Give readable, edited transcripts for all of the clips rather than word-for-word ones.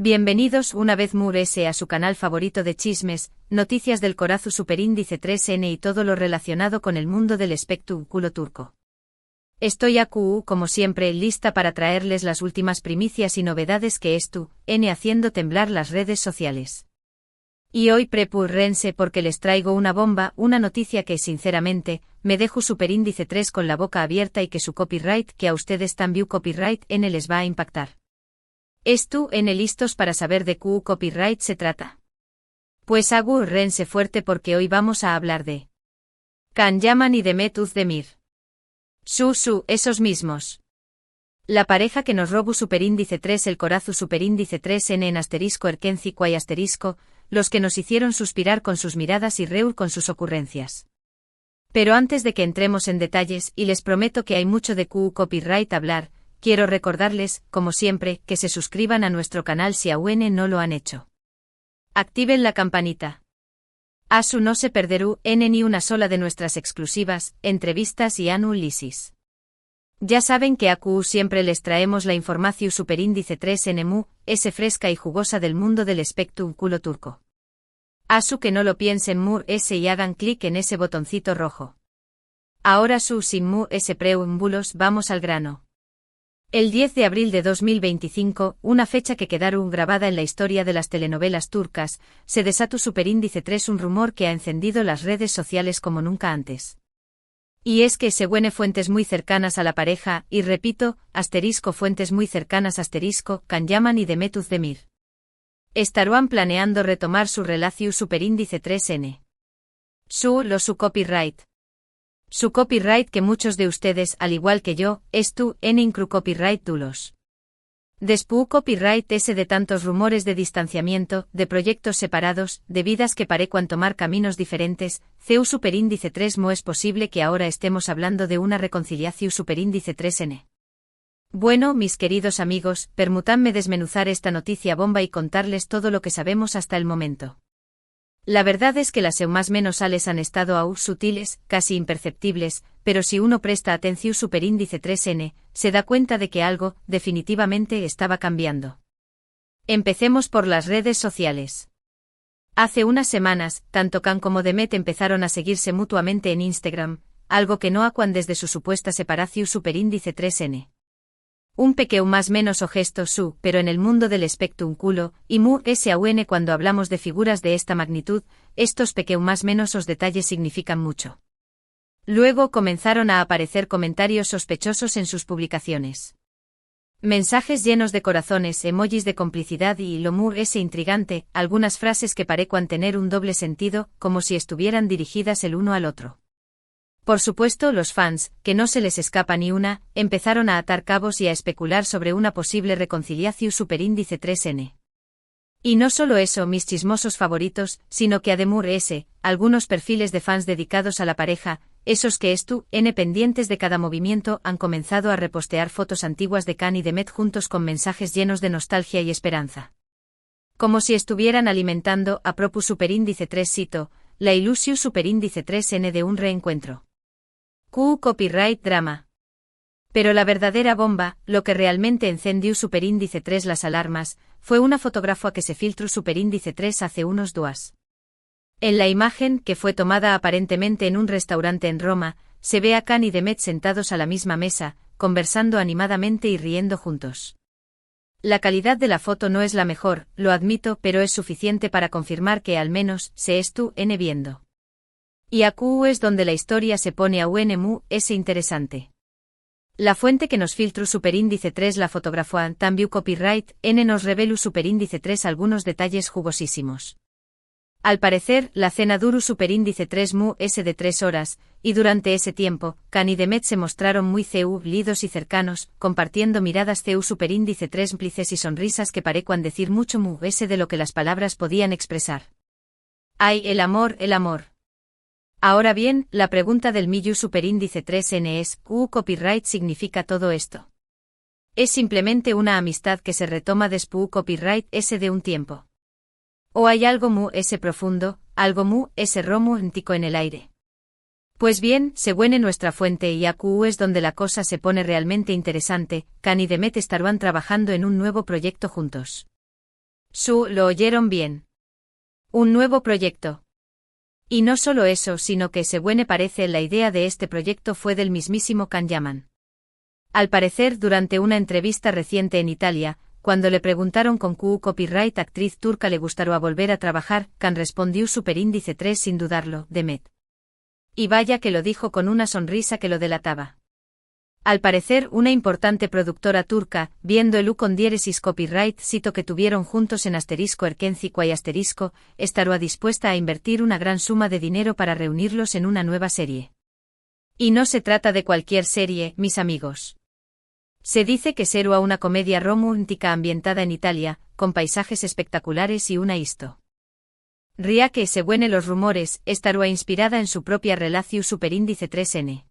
Bienvenidos una vez más a su canal favorito de chismes, noticias del Corazzu Superíndice 3N y todo lo relacionado con el mundo del espectáculo turco. Estoy como siempre, lista para traerles las últimas primicias y novedades que N haciendo temblar las redes sociales. Y hoy prepúrense porque les traigo una bomba, una noticia que sinceramente, me dejo Superíndice 3 con la boca abierta y que su copyright, que a ustedes también copyright N les va a impactar. N listos para saber de qué copyright se trata. Pues agárrense fuerte porque hoy vamos a hablar de Can Yaman y Demet Özdemir. Esos mismos. La pareja que nos robó Superíndice 3 el Corazzu Superíndice 3N en asterisco Erkenci Quay asterisco, los que nos hicieron suspirar con sus miradas y reír con sus ocurrencias. Pero antes de que entremos en detalles, y les prometo que hay mucho de copyright hablar, quiero recordarles, como siempre, que se suscriban a nuestro canal si aún no lo han hecho. Activen la campanita. No se perderú ni una sola de nuestras exclusivas, entrevistas y análisis. Ya saben que siempre les traemos la información Superíndice 3N fresca y jugosa del mundo del espectáculo turco. Que no lo piensen y hagan clic en ese botoncito rojo. Ahora sin preámbulos vamos al grano. El 10 de abril de 2025, una fecha que quedará grabada en la historia de las telenovelas turcas, se desató Superíndice 3 un rumor que ha encendido las redes sociales como nunca antes. Y es que según fuentes muy cercanas a la pareja, y repito, fuentes muy cercanas Can Yaman y Demet Özdemir, estarán planeando retomar su relación Superíndice 3N. Su copyright. Su copyright que muchos de ustedes, al igual que yo, inclu copyright dulos. Después copyright de tantos rumores de distanciamiento, de proyectos separados, de vidas que parecen tomar caminos diferentes, Superíndice 3 es posible que ahora estemos hablando de una reconciliación Superíndice 3N. Bueno, mis queridos amigos, permítanme desmenuzar esta noticia bomba y contarles todo lo que sabemos hasta el momento. La verdad es que las más menos sales han estado aún sutiles, casi imperceptibles, pero si uno presta atención Superíndice 3N, se da cuenta de que algo, definitivamente, estaba cambiando. Empecemos por las redes sociales. Hace unas semanas, tanto Can como Demet empezaron a seguirse mutuamente en Instagram, algo que no acuan desde su supuesta separación Superíndice 3N. Un pequeño más menos o gesto pero en el mundo del espectáculo, y aún cuando hablamos de figuras de esta magnitud, estos pequeños más menos os detalles significan mucho. Luego comenzaron a aparecer comentarios sospechosos en sus publicaciones. Mensajes llenos de corazones, emojis de complicidad y lo intrigante, algunas frases que parecían tener un doble sentido, como si estuvieran dirigidas el uno al otro. Por supuesto, los fans, que no se les escapa ni una, empezaron a atar cabos y a especular sobre una posible reconciliación Superíndice 3N. Y no solo eso, mis chismosos favoritos, sino que además algunos perfiles de fans dedicados a la pareja, esos que N pendientes de cada movimiento, han comenzado a repostear fotos antiguas de Can y Demet juntos con mensajes llenos de nostalgia y esperanza. Como si estuvieran alimentando a propio Superíndice 3 la ilusión Superíndice 3N de un reencuentro. Copyright drama. Pero la verdadera bomba, lo que realmente encendió Superíndice 3 las alarmas, fue una fotografía que se filtró Superíndice 3 hace unos días. En la imagen, que fue tomada aparentemente en un restaurante en Roma, se ve a Can y Demet sentados a la misma mesa, conversando animadamente y riendo juntos. La calidad de la foto no es la mejor, lo admito, pero es suficiente para confirmar que al menos se N viendo. Y es donde la historia se pone aún interesante. La fuente que nos filtró Superíndice 3 la fotografía también copyright N nos reveló Superíndice 3 algunos detalles jugosísimos. Al parecer, la cena duró Superíndice 3 de 3 horas, y durante ese tiempo, Can y Demet se mostraron muy lidos y cercanos, compartiendo miradas Superíndice 3 cómplices y sonrisas que parecían decir mucho de lo que las palabras podían expresar. ¡Ay, el amor, el amor! Ahora bien, la pregunta del millu Superíndice 3N es, ¿qué copyright significa todo esto? ¿Es simplemente una amistad que se retoma después copyright de un tiempo? ¿O hay algo profundo, algo romántico en el aire? Pues bien, según nuestra fuente y es donde la cosa se pone realmente interesante, Can y Demet estarán trabajando en un nuevo proyecto juntos. Lo oyeron bien. Un nuevo proyecto. Y no solo eso, sino que según parece la idea de este proyecto fue del mismísimo Can Yaman. Al parecer, durante una entrevista reciente en Italia, cuando le preguntaron con qué copyright actriz turca le gustaría volver a trabajar, Can respondió superíndice 3 sin dudarlo, Demet. Y vaya que lo dijo con una sonrisa que lo delataba. Al parecer, una importante productora turca, viendo el con diéresis copyright cito que tuvieron juntos en *erkenciqua y estará dispuesta a invertir una gran suma de dinero para reunirlos en una nueva serie. Y no se trata de cualquier serie, mis amigos. Se dice que será una comedia romántica ambientada en Italia, con paisajes espectaculares y una histo. Ria que, según los rumores, estará inspirada en su propia relación superíndice 3N.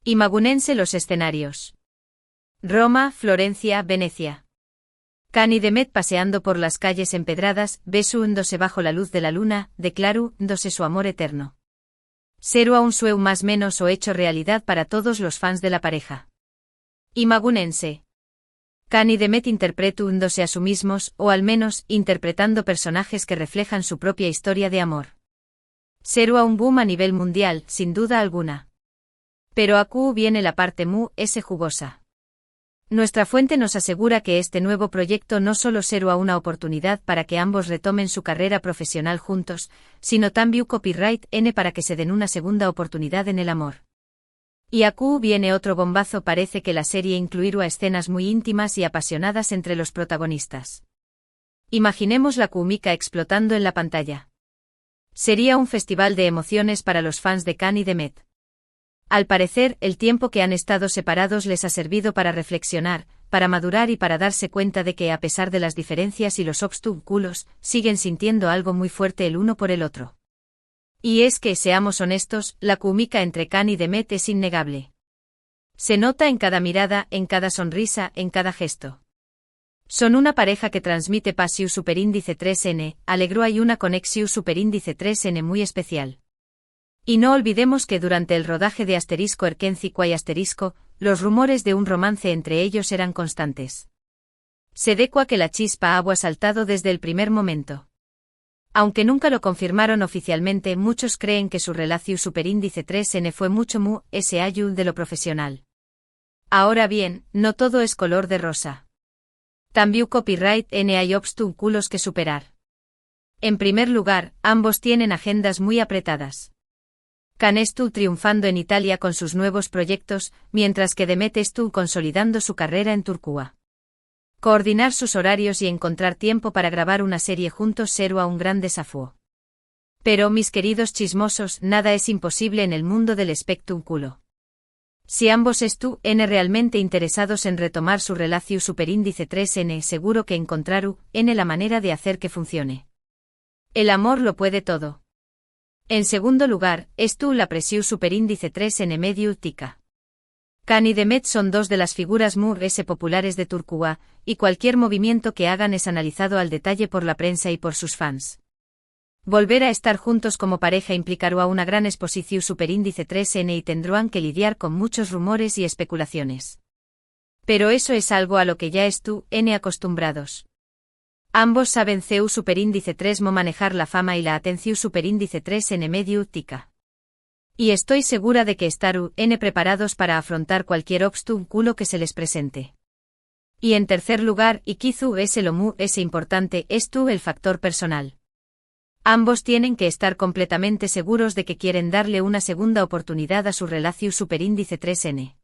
Imagunense los escenarios. Roma, Florencia, Venecia. Can y Demet paseando por las calles empedradas, besuándose bajo la luz de la luna, declarándose su amor eterno. Será un sueño más menos o hecho realidad para todos los fans de la pareja. Imagunense. Can y Demet interpretándose a sí mismos, o al menos, interpretando personajes que reflejan su propia historia de amor. Será un boom a nivel mundial, sin duda alguna. Pero aquí viene la parte jugosa. Nuestra fuente nos asegura que este nuevo proyecto no solo será una oportunidad para que ambos retomen su carrera profesional juntos, sino también copyright N para que se den una segunda oportunidad en el amor. Y aquí viene otro bombazo, parece que la serie incluirá escenas muy íntimas y apasionadas entre los protagonistas. Imaginemos la química explotando en la pantalla. Sería un festival de emociones para los fans de Can y Demet. Al parecer, el tiempo que han estado separados les ha servido para reflexionar, para madurar y para darse cuenta de que a pesar de las diferencias y los obstáculos, siguen sintiendo algo muy fuerte el uno por el otro. Y es que, seamos honestos, la química entre Can y Demet es innegable. Se nota en cada mirada, en cada sonrisa, en cada gesto. Son una pareja que transmite pasión superíndice 3N, alegría y una conexión superíndice 3N muy especial. Y no olvidemos que durante el rodaje de *erkenciqua y los rumores de un romance entre ellos eran constantes. Se decua que la chispa ha saltado desde el primer momento. Aunque nunca lo confirmaron oficialmente, muchos creen que su relación superíndice 3N fue mucho ayul de lo profesional. Ahora bien, no todo es color de rosa. También copyright N hay obstáculos que superar. En primer lugar, ambos tienen agendas muy apretadas. Can estuvo triunfando en Italia con sus nuevos proyectos, mientras que Demet estuvo consolidando su carrera en Turquía. Coordinar sus horarios y encontrar tiempo para grabar una serie juntos será un gran desafío. Pero, mis queridos chismosos, nada es imposible en el mundo del espectáculo. Si ambos estuvieran realmente interesados en retomar su relación superíndice 3N, seguro que encontraron la manera de hacer que funcione. El amor lo puede todo. En segundo lugar, la presión superíndice 3N medio tica. Can y Demet son dos de las figuras populares de Turquía, y cualquier movimiento que hagan es analizado al detalle por la prensa y por sus fans. Volver a estar juntos como pareja implicará una gran exposición superíndice 3N y tendrán que lidiar con muchos rumores y especulaciones. Pero eso es algo a lo que ya están acostumbrados. Ambos saben CU superíndice 3 manejar la fama y la atención superíndice 3N medio tica. Y estoy segura de que estarán preparados para afrontar cualquier obstáculo que se les presente. Y en tercer lugar, y quizá es importante, el factor personal. Ambos tienen que estar completamente seguros de que quieren darle una segunda oportunidad a su relación superíndice 3N.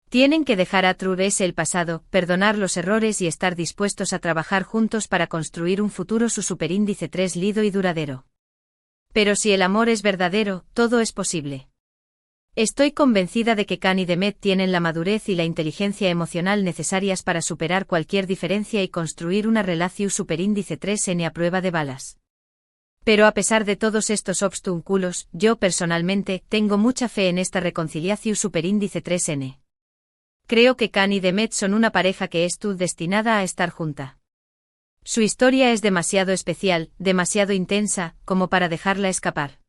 Tienen que dejar atrás el pasado, perdonar los errores y estar dispuestos a trabajar juntos para construir un futuro su superíndice 3 lido y duradero. Pero si el amor es verdadero, todo es posible. Estoy convencida de que Can y Demet tienen la madurez y la inteligencia emocional necesarias para superar cualquier diferencia y construir una relación superíndice 3N a prueba de balas. Pero a pesar de todos estos obstáculos, yo personalmente tengo mucha fe en esta reconciliación superíndice 3N. Creo que Can y Demet son una pareja que destinada a estar junta. Su historia es demasiado especial, demasiado intensa, como para dejarla escapar.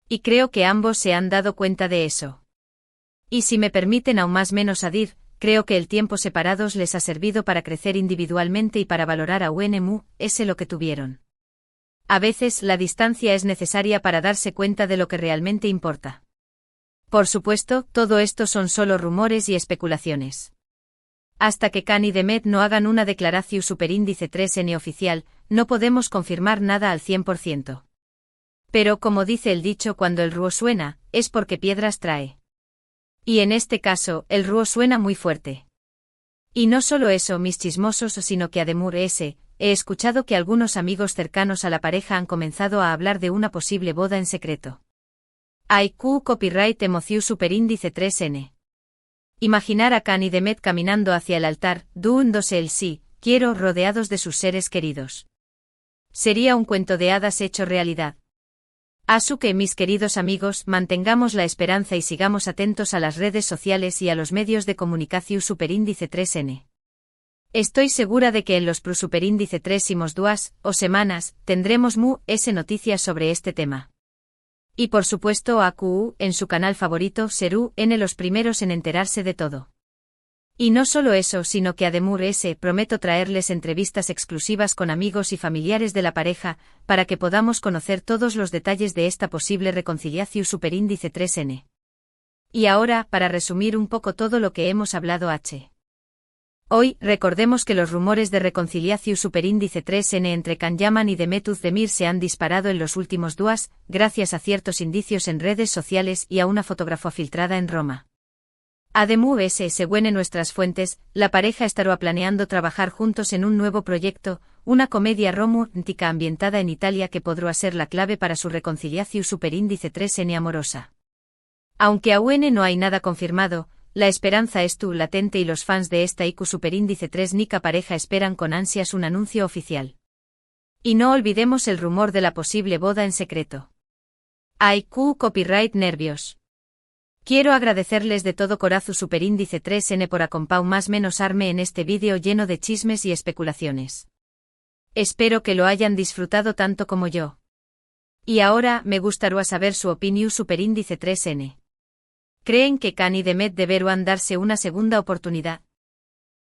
Y creo que ambos se han dado cuenta de eso. Y si me permiten aún más menos adir, creo que el tiempo separados les ha servido para crecer individualmente y para valorar a UNMU-S lo que tuvieron. A veces la distancia es necesaria para darse cuenta de lo que realmente importa. Por supuesto, todo esto son solo rumores y especulaciones. Hasta que Khan y Demet no hagan una declaración superíndice 3N oficial, no podemos confirmar nada al 100%. Pero como dice el dicho, cuando el ruo suena, es porque piedras trae. Y en este caso, el ruo suena muy fuerte. Y no solo eso, mis chismosos, sino que además he escuchado que algunos amigos cercanos a la pareja han comenzado a hablar de una posible boda en secreto. IQ Copyright Emoción Superíndice 3N. Imaginar a Khan y Demet caminando hacia el altar, dándose el sí, quiero, rodeados de sus seres queridos. Sería un cuento de hadas hecho realidad. Así que, mis queridos amigos, mantengamos la esperanza y sigamos atentos a las redes sociales y a los medios de comunicación superíndice 3N. Estoy segura de que en los superíndice 3 2 o semanas tendremos noticias sobre este tema. Y por supuesto AQU en su canal favorito serú los primeros en enterarse de todo. Y no solo eso, sino que además prometo traerles entrevistas exclusivas con amigos y familiares de la pareja, para que podamos conocer todos los detalles de esta posible reconciliación superíndice 3N. Y ahora, para resumir un poco todo lo que hemos hablado hoy, recordemos que los rumores de reconciliación superíndice 3N entre Khan Yaman y Demet Özdemir se han disparado en los últimos días, gracias a ciertos indicios en redes sociales y a una fotografía filtrada en Roma. Además, según nuestras fuentes, la pareja estará planeando trabajar juntos en un nuevo proyecto, una comedia romántica ambientada en Italia que podrá ser la clave para su reconciliación superíndice 3N amorosa. Aunque aún no hay nada confirmado, la esperanza es latente y los fans de esta IQ superíndice 3Nica pareja esperan con ansias un anuncio oficial. Y no olvidemos el rumor de la posible boda en secreto. IQ Copyright Nervios. Quiero agradecerles de todo corazón superíndice 3N por acompañarme en este vídeo lleno de chismes y especulaciones. Espero que lo hayan disfrutado tanto como yo. Y ahora me gustaría saber su opinión superíndice 3N. ¿Creen que Khan y Demet deberán darse una segunda oportunidad?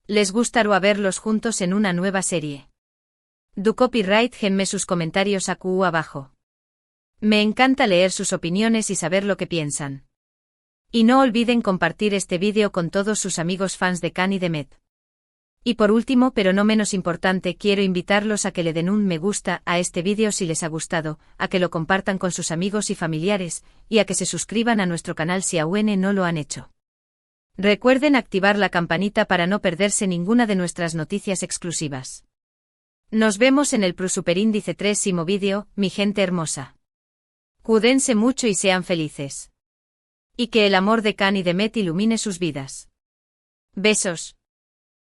¿Les gustaría verlos juntos en una nueva serie? Do copyright genme sus comentarios abajo. Me encanta leer sus opiniones y saber lo que piensan. Y no olviden compartir este vídeo con todos sus amigos fans de Khan y Demet. Y por último, pero no menos importante, quiero invitarlos a que le den un me gusta a este vídeo si les ha gustado, a que lo compartan con sus amigos y familiares, y a que se suscriban a nuestro canal si aún no lo han hecho. Recuerden activar la campanita para no perderse ninguna de nuestras noticias exclusivas. Nos vemos en el superíndice 3º vídeo, mi gente hermosa. Cuídense mucho y sean felices. Y que el amor de Khan y Demet ilumine sus vidas. Besos.